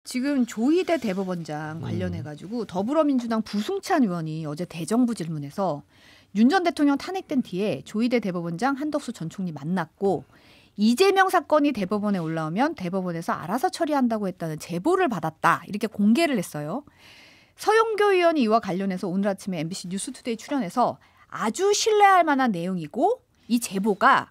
지금 조희대 대법원장 관련해가지고 더불어민주당 부승찬 의원이 어제 대정부 질문에서 윤 전 대통령 탄핵된 뒤에 조희대 대법원장 한덕수 전 총리 만났고 이재명 사건이 대법원에 올라오면 대법원에서 알아서 처리한다고 했다는 제보를 받았다. 이렇게 공개를 했어요. 서영교 의원이 이와 관련해서 오늘 아침에 MBC 뉴스투데이 출연해서 아주 신뢰할 만한 내용이고 이 제보가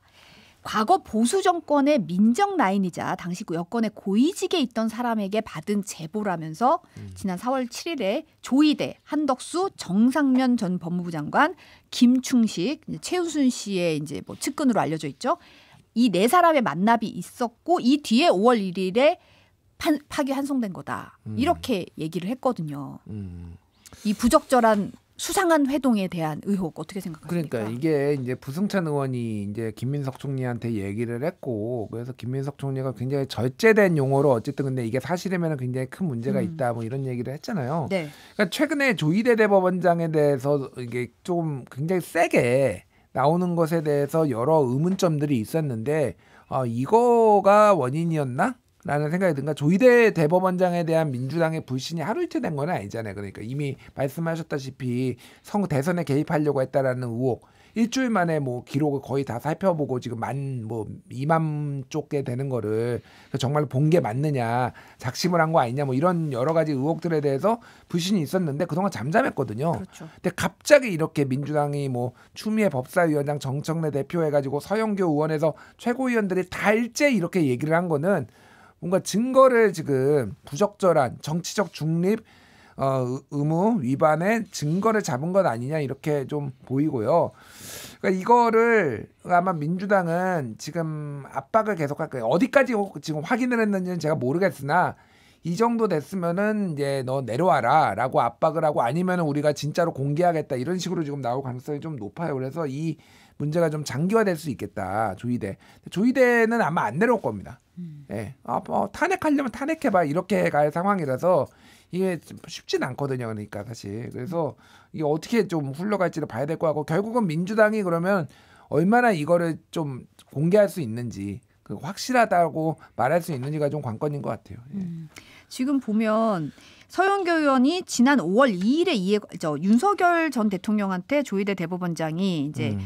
과거 보수 정권의 민정 라인이자 당시 여권의 고위직에 있던 사람에게 받은 제보라면서 지난 4월 7일에 조희대, 한덕수, 정상면 전 법무부 장관, 김충식, 최우순 씨의 이제 뭐 측근으로 알려져 있죠. 이 네 사람의 만납이 있었고 이 뒤에 5월 1일에 파기 환송된 거다. 이렇게 얘기를 했거든요. 이 부적절한 수상한 회동에 대한 의혹 어떻게 생각하십니까? 그러니까 이게 이제 부승찬 의원이 이제 김민석 총리한테 얘기를 했고 그래서 김민석 총리가 굉장히 절제된 용어로 어쨌든 근데 이게 사실이면 굉장히 큰 문제가 있다 뭐 이런 얘기를 했잖아요. 네. 그러니까 최근에 조희대 대법원장에 대해서 이게 좀 굉장히 세게 나오는 것에 대해서 여러 의문점들이 있었는데 이거가 원인이었나? 라는 생각이 든가. 조희대 대법원장에 대한 민주당의 불신이 하루 이틀 된 건 아니잖아요. 그러니까 이미 말씀하셨다시피 대선에 개입하려고 했다라는 의혹 일주일 만에 뭐 기록을 거의 다 살펴보고 지금 2만 쪽게 되는 거를 정말 본 게 맞느냐 작심을 한 거 아니냐 뭐 이런 여러 가지 의혹들에 대해서 불신이 있었는데 그동안 잠잠했거든요. 그렇죠. 근데 갑자기 이렇게 민주당이 뭐 추미애 법사위원장 정청래 대표 해가지고 서영교 의원에서 최고위원들이 다 일제히 이렇게 얘기를 한 거는 뭔가 증거를 지금 부적절한 정치적 중립 의무 위반의 증거를 잡은 것 아니냐 이렇게 좀 보이고요. 그러니까 이거를 아마 민주당은 지금 압박을 계속할 거예요. 어디까지 지금 확인을 했는지는 제가 모르겠으나 이 정도 됐으면은 이제 너 내려와라라고 압박을 하고 아니면은 우리가 진짜로 공개하겠다 이런 식으로 지금 나올 가능성이 좀 높아요. 그래서 이 문제가 좀 장기화될 수 있겠다. 조희대는 아마 안 내려올 겁니다. 예. 탄핵하려면 탄핵해봐 이렇게 갈 상황이라서 이게 쉽진 않거든요. 그러니까 사실 그래서 이게 어떻게 좀 흘러갈지를 봐야 될 것 같고 결국은 민주당이 그러면 얼마나 이거를 좀 공개할 수 있는지 확실하다고 말할 수 있는지가 좀 관건인 것 같아요. 예. 지금 보면 서영교 의원이 지난 5월 2일에 윤석열 전 대통령한테 조희대 대법원장이 이제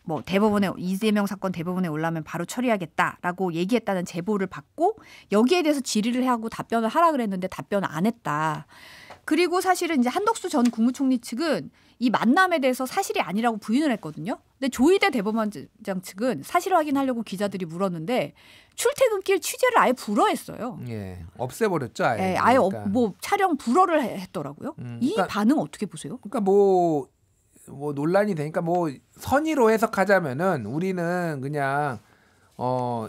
뭐 대법원에 이재명 사건 대법원에 올라오면 바로 처리하겠다라고 얘기했다는 제보를 받고 여기에 대해서 질의를 하고 답변을 하라 그랬는데 답변을 안 했다. 그리고 사실은 이제 한덕수 전 국무총리 측은 이 만남에 대해서 사실이 아니라고 부인을 했거든요. 근데 조희대 대법원장 측은 사실 확인하려고 기자들이 물었는데 출퇴근길 취재를 아예 불허했어요. 예, 없애버렸죠. 아예. 예, 아예 그러니까. 뭐 촬영 불허를 했더라고요. 이 그러니까, 반응 어떻게 보세요? 그러니까 뭐 논란이 되니까 뭐 선의로 해석하자면은 우리는 그냥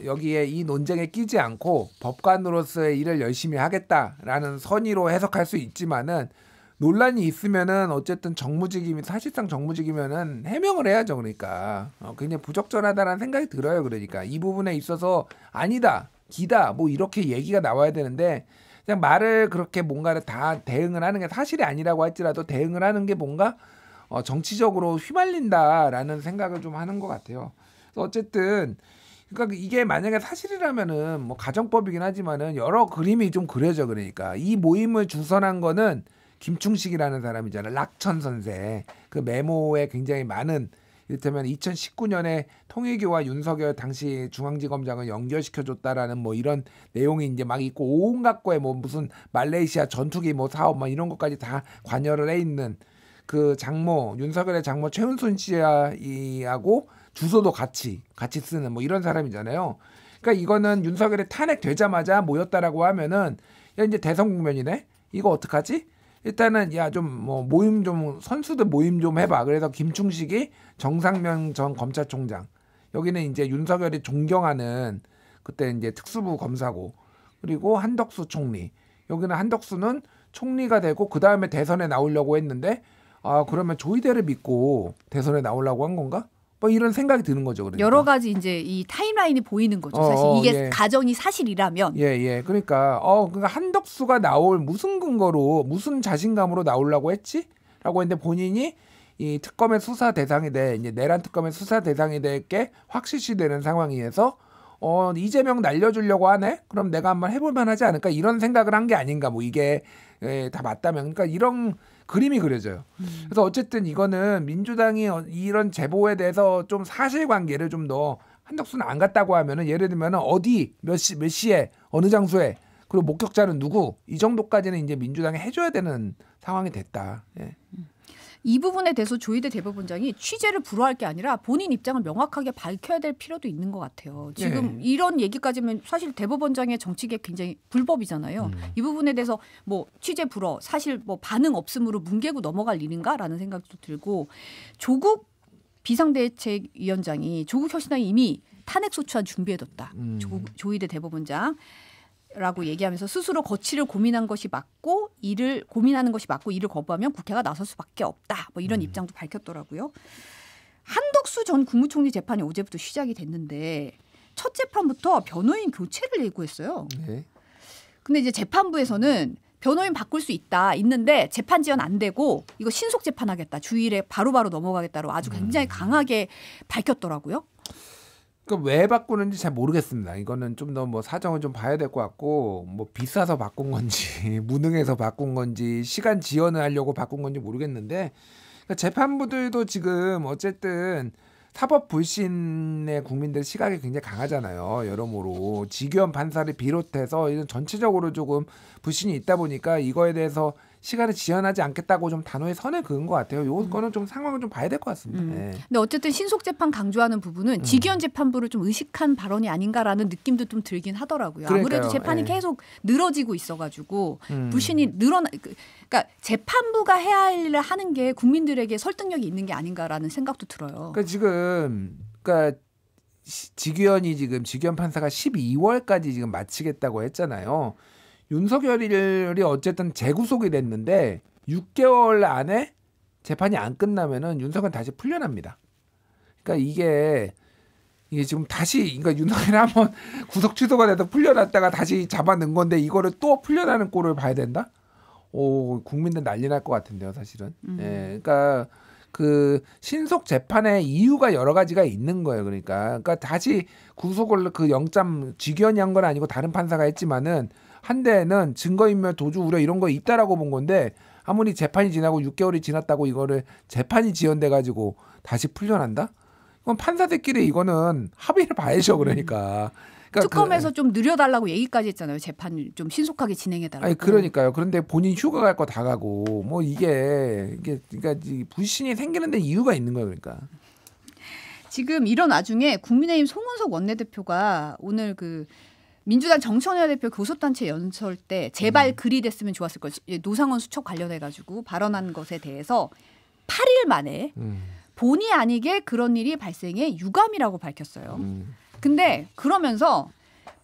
여기에 이 논쟁에 끼지 않고 법관으로서의 일을 열심히 하겠다라는 선의로 해석할 수 있지만은 논란이 있으면은 어쨌든 사실상 정무직이면은 해명을 해야죠. 그러니까 굉장히 부적절하다라는 생각이 들어요. 그러니까 이 부분에 있어서 아니다, 기다 뭐 이렇게 얘기가 나와야 되는데 그냥 말을 그렇게 뭔가를 다 대응을 하는 게 사실이 아니라고 할지라도 대응을 하는 게 뭔가 정치적으로 휘말린다라는 생각을 좀 하는 것 같아요. 그래서 어쨌든 그러니까 이게 만약에 사실이라면은 뭐 가정법이긴 하지만은 여러 그림이 좀 그려져. 그러니까 이 모임을 주선한 거는 김충식이라는 사람이잖아요. 락천 선생. 그 메모에 굉장히 많은 이를테면 2019년에 통일교와 윤석열 당시 중앙지검장을 연결시켜줬다라는 뭐 이런 내용이 이제 막 있고 온갖 거에 뭐 무슨 말레이시아 전투기 뭐 사업 뭐 이런 것까지 다 관여를 해 있는 그 윤석열의 장모 최은순 씨하고 주소도 같이 쓰는 뭐 이런 사람이잖아요. 그러니까 이거는 윤석열이 탄핵되자마자 모였다라고 하면은 야 이제 대선 국면이네. 이거 어떡하지? 일단은 야 좀 뭐 모임 좀 선수들 모임 좀 해봐. 그래서 김충식이 정상면 전 검찰총장 여기는 이제 윤석열이 존경하는 그때 이제 특수부 검사고 그리고 한덕수 총리 여기는 한덕수는 총리가 되고 그 다음에 대선에 나오려고 했는데 그러면 조희대를 믿고 대선에 나오려고 한 건가? 뭐 이런 생각이 드는 거죠. 그러니까. 여러 가지 이제 이 타임라인이 보이는 거죠. 사실 이게 가정이 사실이라면. 예. 그러니까 한덕수가 나올 무슨 근거로 무슨 자신감으로 나오려고 했지? 라고 했는데 본인이 이 특검의 수사 대상이 이제 내란 특검의 수사 대상이 될 게 확실시되는 상황이어서 이재명 날려주려고 하네? 그럼 내가 한번 해볼 만하지 않을까? 이런 생각을 한 게 아닌가? 뭐 이게 다 맞다면. 그러니까 이런 그림이 그려져요. 그래서 어쨌든 이거는 민주당이 이런 제보에 대해서 좀 사실관계를 좀 더 한덕수는 안 갔다고 하면은 예를 들면 어디 몇 시에 어느 장소에 그리고 목격자는 누구 이 정도까지는 이제 민주당이 해줘야 되는 상황이 됐다. 예. 이 부분에 대해서 조희대 대법원장이 취재를 불허할 게 아니라 본인 입장을 명확하게 밝혀야 될 필요도 있는 것 같아요. 지금 이런 얘기까지면 사실 대법원장의 정치계 굉장히 불법이잖아요. 이 부분에 대해서 뭐 취재 불허, 사실 뭐 반응 없음으로 뭉개고 넘어갈 일인가라는 생각도 들고 조국 비상대책위원장이 조국 혁신당이 이미 탄핵소추안 준비해뒀다. 조희대 대법원장. 라고 얘기하면서 스스로 거취를 고민한 것이 맞고 이를 고민하는 것이 맞고 이를 거부하면 국회가 나설 수밖에 없다. 뭐 이런 입장도 밝혔더라고요. 한덕수 전 국무총리 재판이 어제부터 시작이 됐는데 첫 재판부터 변호인 교체를 예고했어요. 네. 근데 이제 재판부에서는 변호인 바꿀 수 있는데 재판 지연 안 되고 이거 신속 재판하겠다. 주일에 바로바로 넘어가겠다로 아주 굉장히 강하게 밝혔더라고요. 그러니까 왜 바꾸는지 잘 모르겠습니다. 이거는 좀 더 뭐 사정을 좀 봐야 될 것 같고 뭐 비싸서 바꾼 건지 무능해서 바꾼 건지 시간 지연을 하려고 바꾼 건지 모르겠는데 그러니까 재판부들도 지금 어쨌든 사법 불신의 국민들 시각이 굉장히 강하잖아요. 여러모로 지규현 판사를 비롯해서 이런 전체적으로 조금 불신이 있다 보니까 이거에 대해서 시간을 지연하지 않겠다고 좀 단호히 선을 그은 것 같아요. 요거는 좀 상황을 좀 봐야 될 것 같습니다. 네. 근데 어쨌든 신속 재판 강조하는 부분은 지규현 재판부를 좀 의식한 발언이 아닌가라는 느낌도 좀 들긴 하더라고요. 그러니까요. 아무래도 재판이 계속 늘어지고 있어가지고 불신이 그러니까 재판부가 해야 할 일을 하는 게 국민들에게 설득력이 있는 게 아닌가라는 생각도 들어요. 그러니까 지금 지규현 판사가 12월까지 지금 마치겠다고 했잖아요. 윤석열이 어쨌든 재구속이 됐는데 6개월 안에 재판이 안 끝나면은 윤석열 다시 풀려납니다. 그러니까 이게 지금 다시 그러니까 윤석열이 한번 구속 취소가 돼서 풀려났다가 다시 잡아넣은 건데 이거를 또 풀려나는 꼴을 봐야 된다? 국민들 난리 날 것 같은데요, 사실은. 예, 그러니까 그 신속 재판의 이유가 여러 가지가 있는 거예요. 그러니까 다시 구속을 그 영장 지규현이 한 건 아니고 다른 판사가 했지만은 한 대는 증거인멸 도주 우려 이런 거 있다라고 본 건데 아무리 재판이 지나고 6개월이 지났다고 이거를 재판이 지연돼 가지고 다시 풀려난다? 이건 판사들끼리 이거는 합의를 봐야죠. 그러니까 특검에서 좀 늘려달라고 얘기까지 했잖아요. 재판 좀 신속하게 진행해달라고. 아니 그러니까요. 그런데 본인 휴가 갈 거 다 가고 뭐 이게 그러니까 불신이 생기는 데 이유가 있는 거예요. 그러니까 지금 이런 와중에 국민의힘 송은석 원내대표가 오늘 그 민주당 정청래 대표 교섭단체 연설 때 제발 글이 됐으면 좋았을 것 노상원 수첩 관련해가지고 발언한 것에 대해서 8일 만에 본의 아니게 그런 일이 발생해 유감이라고 밝혔어요. 근데 그러면서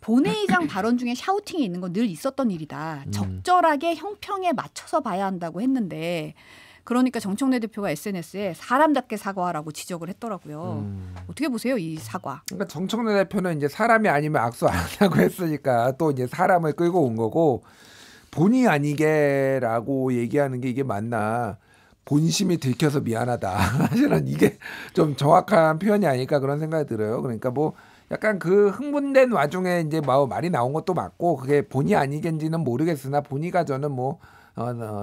본회의장 발언 중에 샤우팅이 있는 건 늘 있었던 일이다. 적절하게 형평에 맞춰서 봐야 한다고 했는데 그러니까 정청래 대표가 SNS에 사람답게 사과하라고 지적을 했더라고요. 어떻게 보세요, 이 사과? 그러니까 정청래 대표는 이제 사람이 아니면 악수 안 하고 했으니까 또 이제 사람을 끌고 온 거고 본의 아니게라고 얘기하는 게 이게 맞나? 본심이 들켜서 미안하다. 사실은 이게 좀 정확한 표현이 아닐까 그런 생각이 들어요. 그러니까 뭐 약간 그 흥분된 와중에 이제 말이 나온 것도 맞고 그게 본의 아니겠는지는 모르겠으나 본의가 저는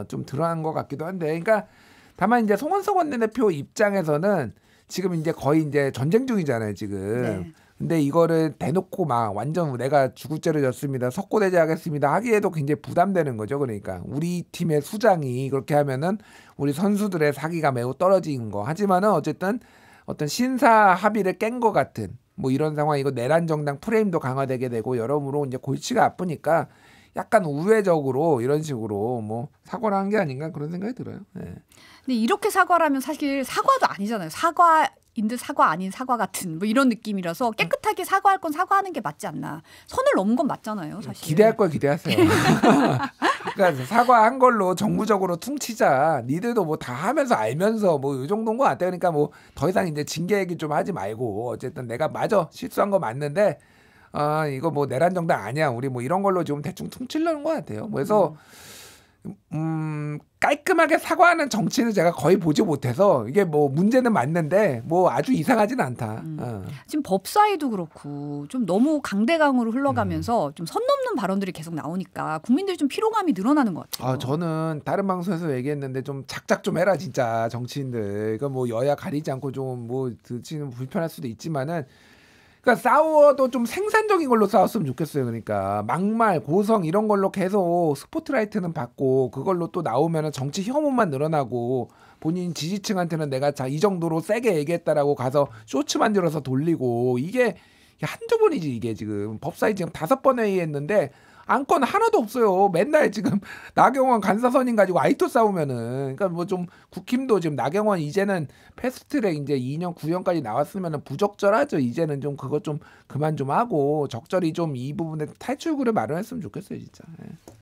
좀 드러난 것 같기도 한데, 그러니까 다만 이제 송원석 원내대표 입장에서는 지금 이제 거의 이제 전쟁 중이잖아요, 지금. 네. 근데 이거를 대놓고 막 완전 내가 죽을 죄를 졌습니다, 석고대죄하겠습니다 하기에도 굉장히 부담되는 거죠. 그러니까 우리 팀의 수장이 그렇게 하면은 우리 선수들의 사기가 매우 떨어지는 거. 하지만은 어쨌든 어떤 신사 합의를 깬 것 같은 뭐 이런 상황이고 내란 정당 프레임도 강화되게 되고 여러모로 이제 골치가 아프니까. 약간 우회적으로 이런 식으로 뭐 사과를 한 게 아닌가 그런 생각이 들어요. 네. 근데 이렇게 사과를 하면 사실 사과도 아니잖아요. 사과인 듯 사과 아닌 사과 같은 뭐 이런 느낌이라서 깨끗하게 사과할 건 사과하는 게 맞지 않나. 선을 넘은 건 맞잖아요, 사실. 기대할 걸 기대하세요. 그러니까 사과한 걸로 정무적으로 퉁치자. 니들도 뭐 다 하면서 알면서 뭐 이 정도인 것 같아요. 그러니까 뭐 더 이상 이제 징계 얘기 좀 하지 말고 어쨌든 내가 맞아 실수한 거 맞는데 이거 뭐 내란 정당 아니야. 우리 뭐 이런 걸로 좀 대충 퉁치려는 것 같아요. 그래서 깔끔하게 사과하는 정치는 제가 거의 보지 못해서 이게 뭐 문제는 맞는데 뭐 아주 이상하진 않다. 지금 법사위도 그렇고 좀 너무 강대강으로 흘러가면서 좀 선 넘는 발언들이 계속 나오니까 국민들이 좀 피로감이 늘어나는 것 같아요. 저는 다른 방송에서 얘기했는데 좀 작작 좀 해라 진짜 정치인들. 그러니까 뭐 여야 가리지 않고 좀 뭐 듣지는 불편할 수도 있지만은 그러니까 싸워도 좀 생산적인 걸로 싸웠으면 좋겠어요. 그러니까 막말, 고성 이런 걸로 계속 스포트라이트는 받고 그걸로 또 나오면은 정치 혐오만 늘어나고 본인 지지층한테는 내가 자 이 정도로 세게 얘기했다라고 가서 쇼츠 만들어서 돌리고 이게 한두 번이지 이게 지금 법사위 지금 5번 회의했는데 안건 하나도 없어요. 맨날 지금 나경원 간사선임 가지고 아이토 싸우면은 그러니까 뭐 좀 국힘도 지금 나경원 이제는 패스트트랙 이제 2년 9년까지 나왔으면은 부적절하죠. 이제는 좀 그거 좀 그만 좀 하고 적절히 좀 이 부분에 탈출구를 마련했으면 좋겠어요, 진짜. 예.